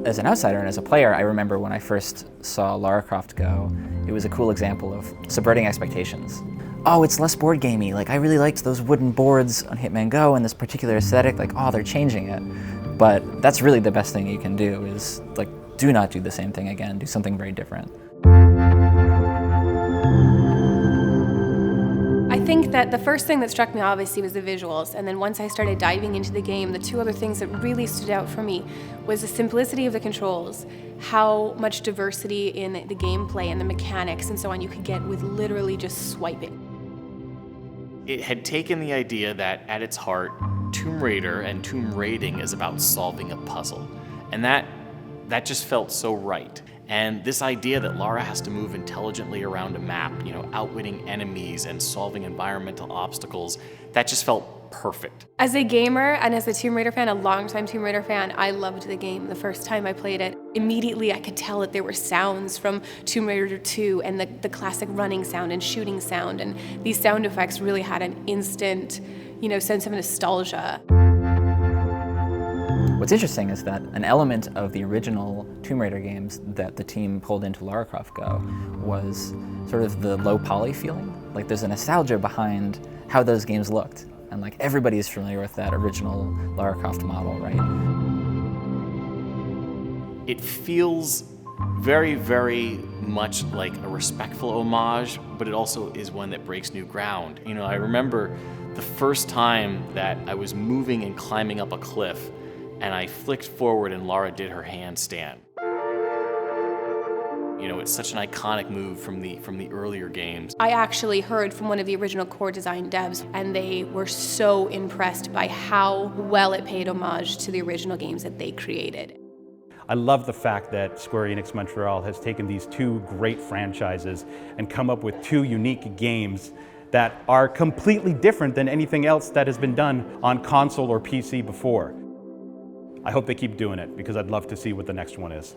As an outsider and as a player, I remember when I first saw Lara Croft GO, it was a cool example of subverting expectations. Oh, it's less board gamey. Like, I really liked those wooden boards on Hitman Go and this particular aesthetic. Like, oh, they're changing it. But that's really the best thing you can do is, like, do not do the same thing again. Do something very different. I think that the first thing that struck me obviously was the visuals, and then once I started diving into the game, the two other things that really stood out for me was the simplicity of the controls, how much diversity in the gameplay and the mechanics and so on you could get with literally just swiping. It had taken the idea that at its heart, Tomb Raider and tomb raiding is about solving a puzzle, and that just felt so right. And this idea that Lara has to move intelligently around a map, you know, outwitting enemies and solving environmental obstacles, that just felt perfect. As a gamer and as a Tomb Raider fan, a longtime Tomb Raider fan, I loved the game. The first time I played it, immediately I could tell that there were sounds from Tomb Raider 2 and the classic running sound and shooting sound, and these sound effects really had an instant, you know, sense of nostalgia. What's interesting is that an element of the original Tomb Raider games that the team pulled into Lara Croft GO was sort of the low poly feeling. Like, there's a nostalgia behind how those games looked. And like, everybody is familiar with that original Lara Croft model, right? It feels very, very much like a respectful homage, but it also is one that breaks new ground. You know, I remember the first time that I was moving and climbing up a cliff, and I flicked forward and Lara did her handstand. You know, it's such an iconic move from the earlier games. I actually heard from one of the original core design devs, and they were so impressed by how well it paid homage to the original games that they created. I love the fact that Square Enix Montreal has taken these two great franchises and come up with two unique games that are completely different than anything else that has been done on console or PC before. I hope they keep doing it, because I'd love to see what the next one is.